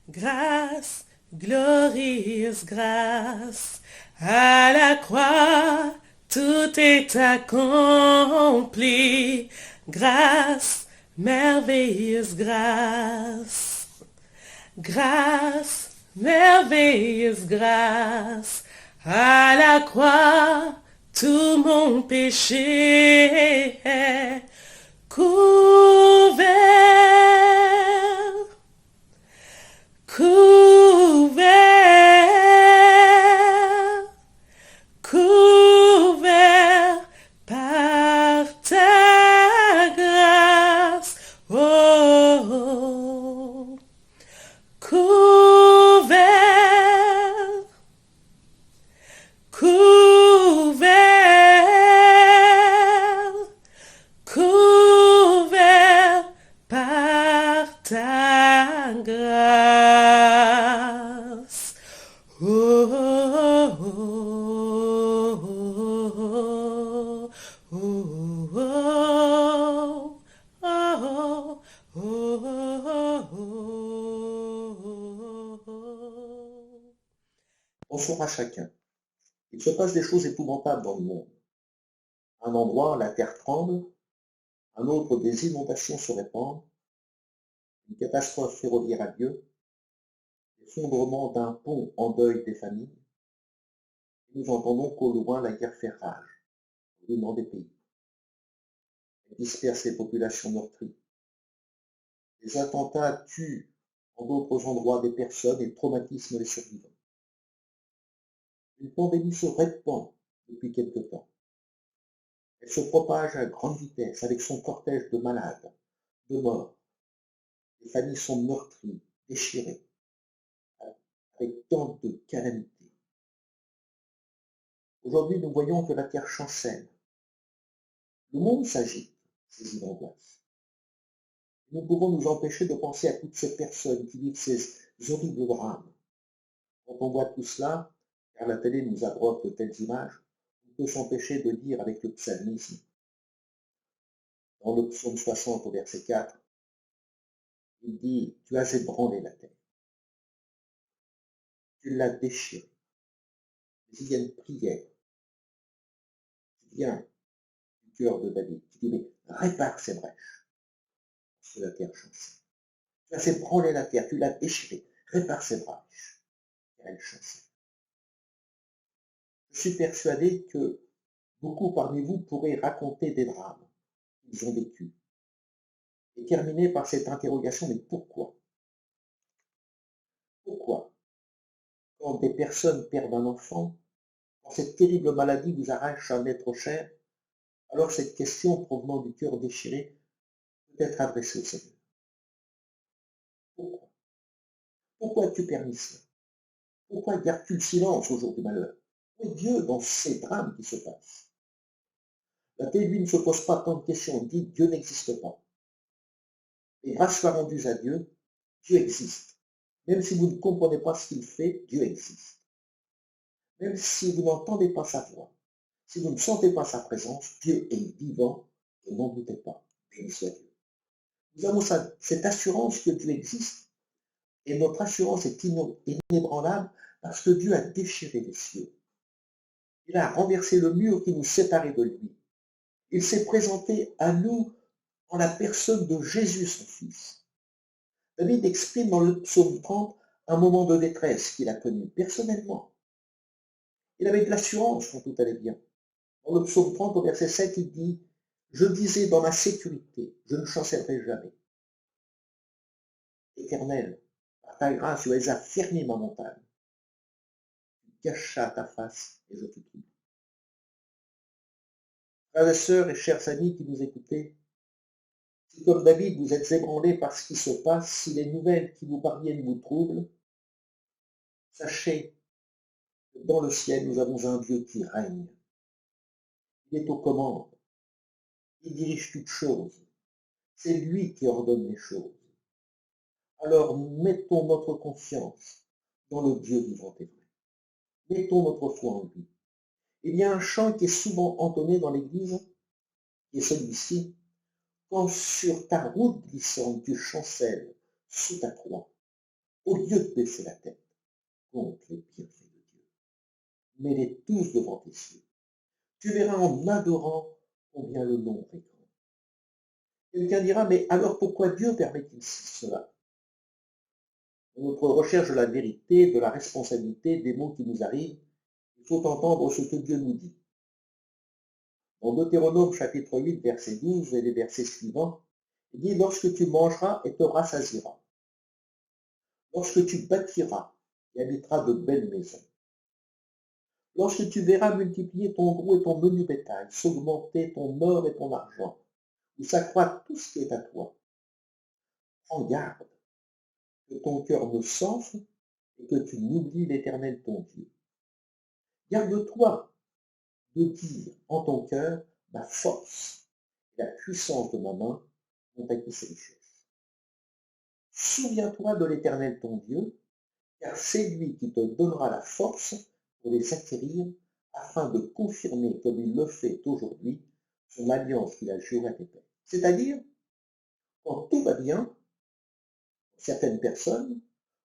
Grâce, glorieuse grâce, à la croix, tout est accompli. Grâce, merveilleuse grâce, grâce, merveilleuse grâce, à la croix, tout mon péché est couvert. Couvert, couvert par ta grâce. Oh, oh. Couvert, couvert, couvert par ta grâce. Oh, oh, oh, oh, oh, oh, oh, oh. Bonsoir à chacun. Il se passe des choses épouvantables dans le monde. À un endroit, la terre tremble, à un autre, des inondations se répandent, une catastrophe ferroviaire a lieu, l'effondrement d'un pont endeuille des familles, et nous entendons qu'au loin la guerre fait rage, ruinant des pays. Elle disperse les populations meurtries. Les attentats tuent en d'autres endroits des personnes et traumatisment les survivants. Une pandémie se répand depuis quelque temps. Elle se propage à grande vitesse avec son cortège de malades, de morts. Les familles sont meurtries, déchirées, avec tant de calamités. Aujourd'hui, nous voyons que la terre chancelle. Le monde s'agite, saisi d'angoisse. Nous pouvons nous empêcher de penser à toutes ces personnes qui vivent ces horribles drames. Quand on voit tout cela, car la télé nous abreuve de telles images, on peut s'empêcher de dire avec le psalmisme, dans le psaume 60 au verset 4, il dit, tu as ébranlé la terre, tu l'as déchirée. Mais il y a une prière qui vient du cœur de David, qui dit, mais répare ces brèches, parce que la terre chancelle. Tu as ébranlé la terre, tu l'as déchirée, répare ces brèches, car elle chancelle. Je suis persuadé que beaucoup parmi vous pourraient raconter des drames qu'ils ont vécus et terminer par cette interrogation, mais pourquoi? Pourquoi, quand des personnes perdent un enfant, quand cette terrible maladie vous arrache un être cher, alors cette question provenant du cœur déchiré peut être adressée au Seigneur. Pourquoi? Pourquoi as-tu permis cela? Pourquoi gardes-tu le silence au jour du malheur? Où est Dieu dans ces drames qui se passent? L'athée, lui, ne se pose pas tant de questions, il dit Dieu n'existe pas. Et grâce soit rendue à Dieu, Dieu existe. Même si vous ne comprenez pas ce qu'il fait, Dieu existe. Même si vous n'entendez pas sa voix, si vous ne sentez pas sa présence, Dieu est vivant et n'en doutez pas. Béni soit Dieu. Nous avons cette assurance que Dieu existe et notre assurance est inébranlable parce que Dieu a déchiré les cieux. Il a renversé le mur qui nous séparait de lui. Il s'est présenté à nous en la personne de Jésus, son Fils. David exprime dans le psaume 30 un moment de détresse qu'il a connu personnellement. Il avait de l'assurance quand tout allait bien. Dans le psaume 30, au verset 7, il dit « Je disais dans ma sécurité, je ne chancellerai jamais. Éternel, par ta grâce, tu as affermi ma montagne. Tu cachas ta face et je te prie. » Frères et sœurs et chers amis qui nous écoutez, si comme David vous êtes ébranlés par ce qui se passe, si les nouvelles qui vous parviennent vous troublent, sachez que dans le ciel, nous avons un Dieu qui règne. Il est aux commandes. Il dirige toutes choses. C'est lui qui ordonne les choses. Alors mettons notre confiance dans le Dieu vivant et vrai. Mettons notre foi en lui. Il y a un chant qui est souvent entonné dans l'Église, qui est celui-ci. Quand sur ta route glissante tu chancelles sous ta croix, au lieu de baisser la tête contre les bienfaits de Dieu, mets-les tous devant tes yeux. Tu verras en adorant combien le nombre est grand. Quelqu'un dira, mais alors pourquoi Dieu permet-il cela? Dans notre recherche de la vérité, de la responsabilité des mots qui nous arrivent, il faut entendre ce que Dieu nous dit. Dans Deutéronome chapitre 8, verset 12 et les versets suivants, il dit, lorsque tu mangeras et te rassasieras, lorsque tu bâtiras et habiteras de belles maisons, lorsque tu verras multiplier ton gros et ton menu bétail, s'augmenter ton or et ton argent, ou s'accroître tout ce qui est à toi, prends garde que ton cœur ne s'enfle et que tu n'oublies l'Éternel ton Dieu. Garde-toi de dire en ton cœur, ma force et la puissance de ma main ont acquis ces richesses. Souviens-toi de l'Éternel ton Dieu, car c'est lui qui te donnera la force pour les acquérir, afin de confirmer, comme il le fait aujourd'hui, son alliance qu'il a jurée à tes pères. C'est-à-dire, quand tout va bien, pour certaines personnes,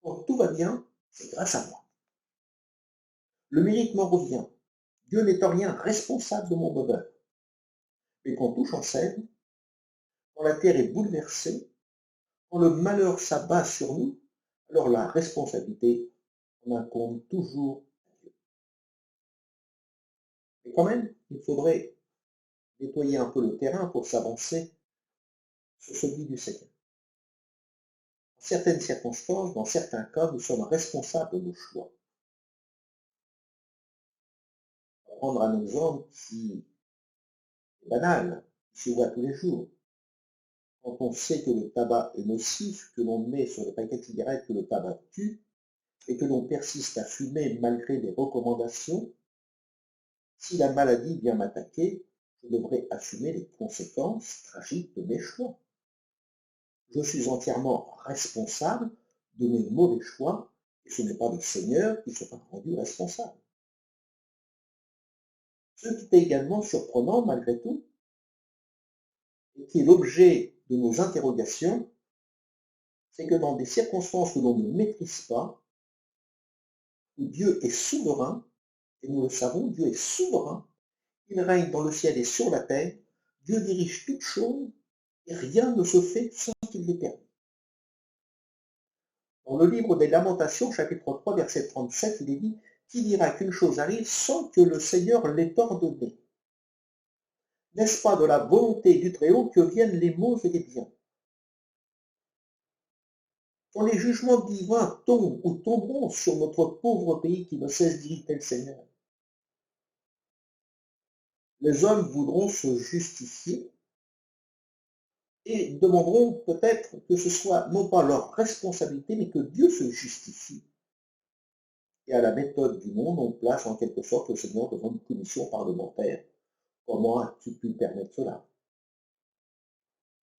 quand tout va bien, c'est grâce à moi. Le mérite m'en revient. Dieu n'est en rien responsable de mon bonheur. Mais quand tout chancelle, quand la terre est bouleversée, quand le malheur s'abat sur nous, alors la responsabilité en incombe toujours à Dieu. Mais quand même, il faudrait nettoyer un peu le terrain pour s'avancer sur celui du Seigneur. Dans certaines circonstances, dans certains cas, nous sommes responsables de nos choix. On va prendre un exemple qui est banal, qui se voit tous les jours. Quand on sait que le tabac est nocif, que l'on met sur les paquets de cigarettes que le tabac tue, et que l'on persiste à fumer malgré les recommandations, si la maladie vient m'attaquer, je devrais assumer les conséquences tragiques de mes choix. Je suis entièrement responsable de mes mauvais choix, et ce n'est pas le Seigneur qui sera rendu responsable. Ce qui est également surprenant malgré tout, et qui est l'objet de nos interrogations, c'est que dans des circonstances que l'on ne maîtrise pas, où Dieu est souverain, et nous le savons, Dieu est souverain, il règne dans le ciel et sur la terre, Dieu dirige toutes choses, et rien ne se fait sans qu'il l'ait permis. Dans le livre des Lamentations, chapitre 3, verset 37, il est dit, qui dira qu'une chose arrive sans que le Seigneur l'ait ordonné? N'est-ce pas de la volonté du Très-Haut que viennent les maux et les biens? Quand les jugements divins tombent ou tomberont sur notre pauvre pays qui ne cesse d'irriter le Seigneur, les hommes voudront se justifier et demanderont peut-être que ce soit non pas leur responsabilité, mais que Dieu se justifie. Et à la méthode du monde, on place en quelque sorte le Seigneur devant une commission parlementaire. Comment as-tu pu permettre cela?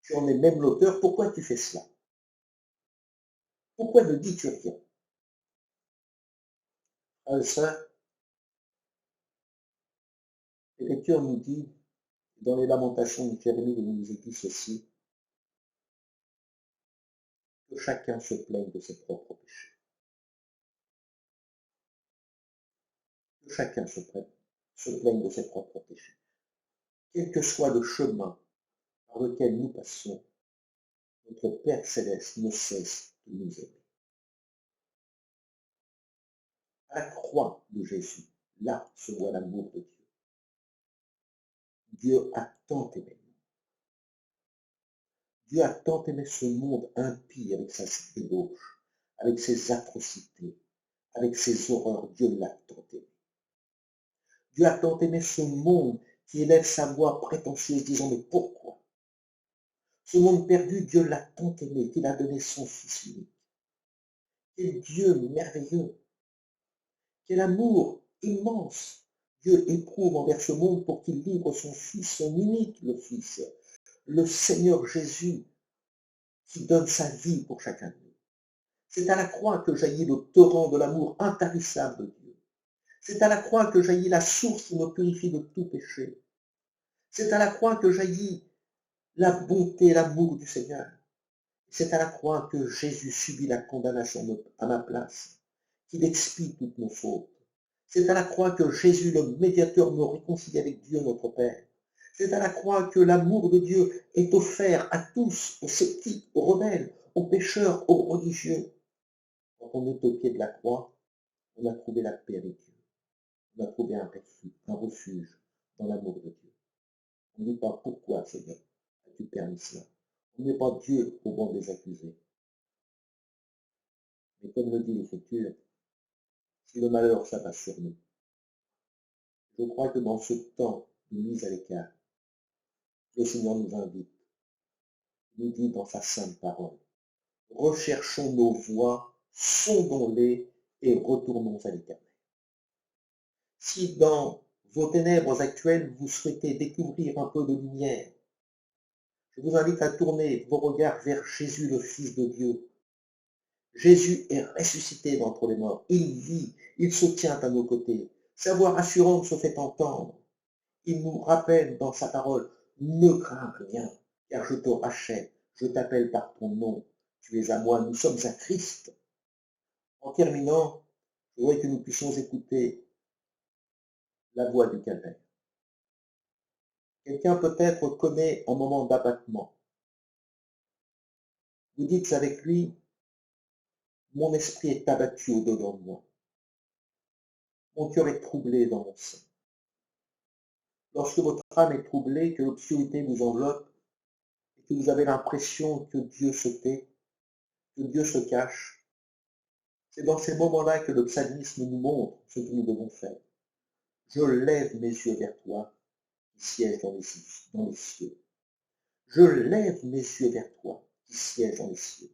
Tu en es même l'auteur, pourquoi tu fais cela? Pourquoi ne dis-tu rien? Un saint, l'Écriture nous dit, dans les Lamentations de Jérémie, il nous est dit ceci, que chacun se plaigne de ses propres péchés. Que chacun se plaigne de ses propres péchés. Quel que soit le chemin par lequel nous passons, notre Père Céleste ne cesse de nous aimer. À la croix de Jésus, là se voit l'amour de Dieu. Dieu a tant aimé. Dieu a tant aimé ce monde impie avec sa débauche, avec ses atrocités, avec ses horreurs. Dieu l'a tant aimé. Dieu a tant aimé ce monde qui élève sa voix prétentieuse disant mais pourquoi? Ce monde perdu, Dieu l'a tant aimé qu'il a donné son Fils unique. Quel Dieu merveilleux! Quel amour immense Dieu éprouve envers ce monde pour qu'il livre son Fils, son unique le Fils, le Seigneur Jésus, qui donne sa vie pour chacun de nous. C'est à la croix que jaillit le torrent de l'amour intarissable de Dieu. C'est à la croix que jaillit la source qui me purifie de tout péché. C'est à la croix que jaillit la bonté et l'amour du Seigneur. C'est à la croix que Jésus subit la condamnation à ma place, qu'il expie toutes nos fautes. C'est à la croix que Jésus, le médiateur, me réconcilie avec Dieu notre Père. C'est à la croix que l'amour de Dieu est offert à tous, aux sceptiques, aux rebelles, aux pécheurs, aux religieux. Quand on est au pied de la croix, on a trouvé la paix avec Dieu. On a trouvé un refuge dans l'amour de Dieu. On ne dit pas pourquoi, Seigneur, as-tu permis cela. On n'est pas Dieu au banc des accusés. Mais comme le dit l'Écriture, si le malheur s'abat sur nous, je crois que dans ce temps de mise à l'écart, le Seigneur nous invite, nous dit dans sa sainte parole, recherchons nos voies, sondons-les et retournons à l'Éternel. Si dans vos ténèbres actuelles, vous souhaitez découvrir un peu de lumière, je vous invite à tourner vos regards vers Jésus, le Fils de Dieu. Jésus est ressuscité d'entre les morts. Il vit, il se tient à nos côtés. Sa voix rassurante se fait entendre. Il nous rappelle dans sa parole, ne crains rien, car je te rachète, je t'appelle par ton nom, tu es à moi, nous sommes à Christ. En terminant, je voudrais que nous puissions écouter la voix du calvaire. Quelqu'un peut-être connaît un moment d'abattement. Vous dites avec lui, mon esprit est abattu au-dedans de moi. Mon cœur est troublé dans mon sein. Lorsque votre âme est troublée, que l'obscurité vous enveloppe, et que vous avez l'impression que Dieu se tait, que Dieu se cache, c'est dans ces moments-là que le psalmiste nous montre ce que nous devons faire. Je lève mes yeux vers toi, qui sièges dans les cieux. Je lève mes yeux vers toi, qui sièges dans les cieux.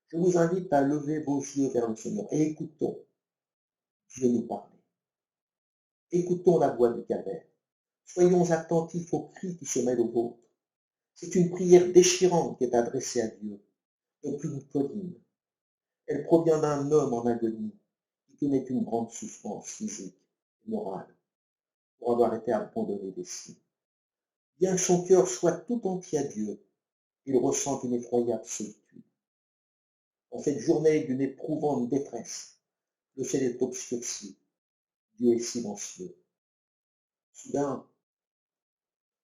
Je vous invite à lever vos yeux vers le Seigneur et écoutons Dieu nous parler. Écoutons la voix du calvaire. Soyons attentifs aux cris qui se mêlent aux vôtres. C'est une prière déchirante qui est adressée à Dieu, depuis une colline. Elle provient d'un homme en agonie qui connaît une grande souffrance physique et morale pour avoir été abandonné des siens. Bien que son cœur soit tout entier à Dieu, il ressent une effroyable solitude. En cette journée d'une éprouvante détresse, le ciel est obscurci, Dieu est silencieux. Soudain,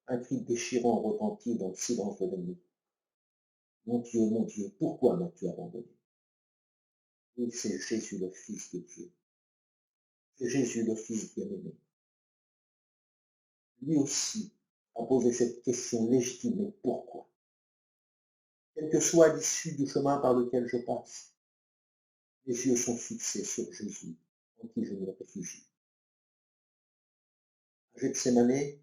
un cri déchirant retentit dans le silence de la nuit. Mon Dieu, pourquoi m'as-tu abandonné? Oui, c'est Jésus le Fils de Dieu. C'est Jésus le Fils bien-aimé. Lui aussi a posé cette question légitime, mais pourquoi? Quelle que soit l'issue du chemin par lequel je passe, les yeux sont fixés sur Jésus, en qui je me réfugie. À Gethsémané,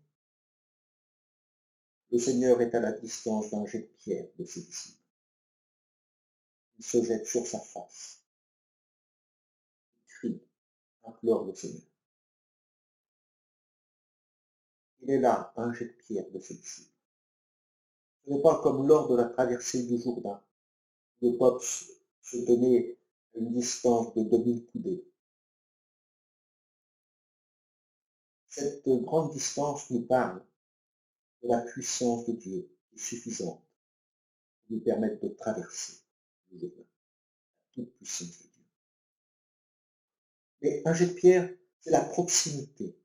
le Seigneur est à la distance d'un jet de pierre de ses disciples. Il se jette sur sa face. Il crie, implore le Seigneur. Il est là, un jet de pierre de ses disciples. Ce n'est pas comme lors de la traversée du Jourdain. Le peuple se tenait à une distance de 2000 coudées. Cette grande distance nous parle de la puissance de Dieu qui est suffisante pour nous permettre de traverser le Jourdain, la toute puissance de Dieu. Mais un jet de pierre, c'est la proximité.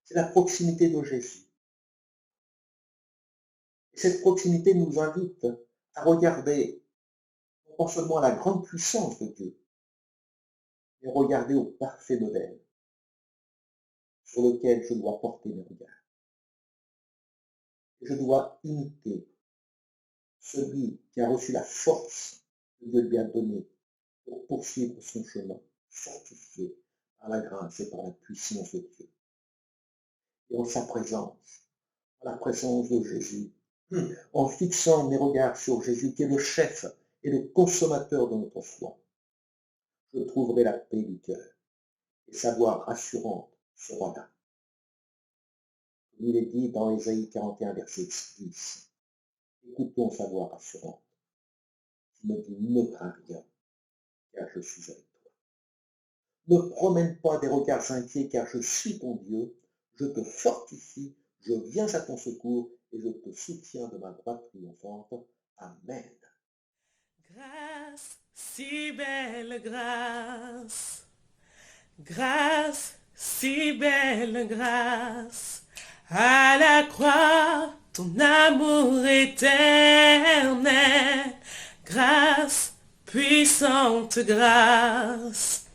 C'est la proximité de Jésus. Et cette proximité nous invite à regarder non pas seulement la grande puissance de Dieu, mais regarder au parfait modèle sur lequel je dois porter mes regards. Et je dois imiter celui qui a reçu la force que Dieu lui a donnée pour poursuivre son chemin, fortifié par la grâce et par la puissance de Dieu. Et en sa présence, en la présence de Jésus, en fixant mes regards sur Jésus, qui est le chef et le consommateur de notre foi, je trouverai la paix du cœur et sa voix rassurante sera là. Comme il est dit dans Ésaïe 41, verset 10, écoutons sa voix rassurante, qui me dit ne crains rien, car je suis avec toi. Ne promène pas des regards inquiets, car je suis ton Dieu, je te fortifie, je viens à ton secours et je te soutiens de ma droite triomphante. Amen. Grâce, si belle grâce, grâce, si belle grâce, à la croix, ton amour éternel, grâce, puissante grâce,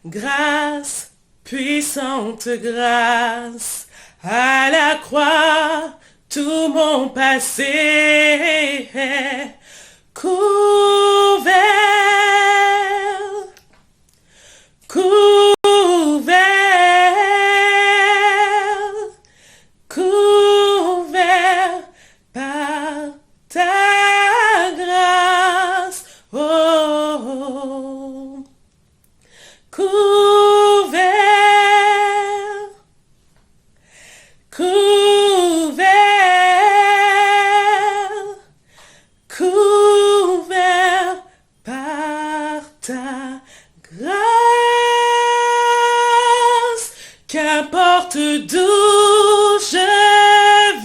grâce, puissante grâce, à la croix, tout mon passé est couvert, couvert, couvert par ta grâce, oh, couvert, couvert, couvert par ta grâce. Qu'importe d'où je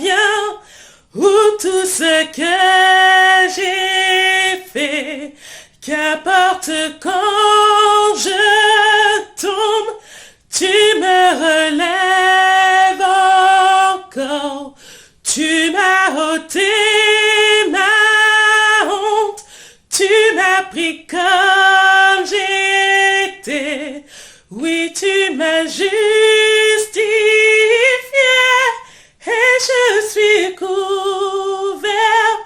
viens, ou tout ce que j'ai fait, qu'importe quand je tombe, tu me relèves encore. Tu m'as ôté ma honte, tu m'as pris comme j'étais. Oui, tu m'as justifié et je suis couvert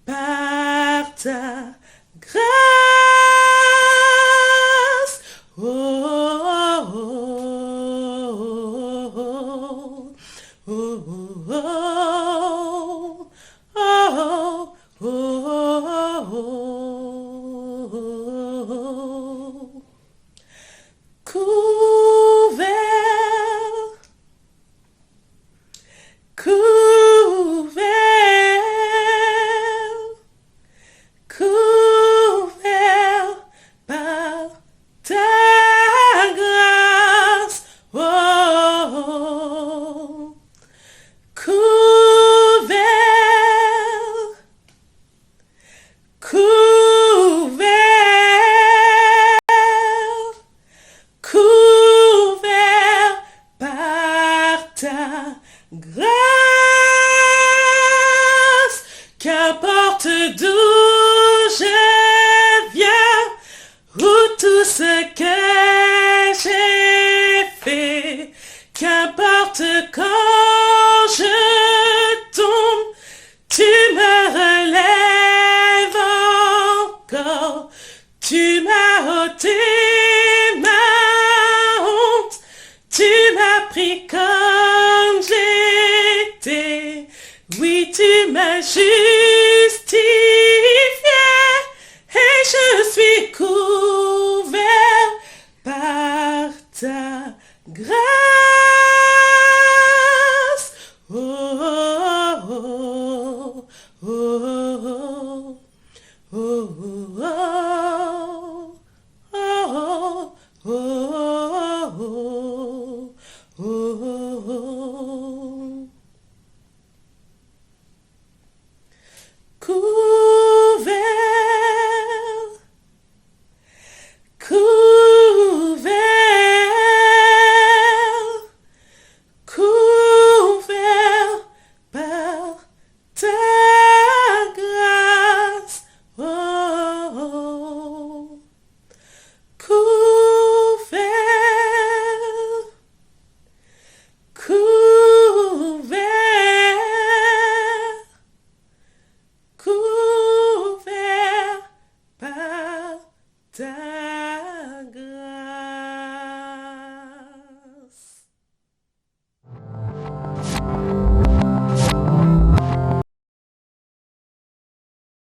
par ta grâce. Oh, oh, oh, oh, oh, oh, oh, oh. Couvert, couvert, couvert par ta grâce, oh, couvert, couvert, couvert par ta grâce. Qu'importe d'où je viens, ou tout ce que j'ai fait, qu'importe quand je tombe, tu me relèves encore. Tu m'as ôté ma honte, tu m'as pris comme j'étais. Oui, tu m'as justifié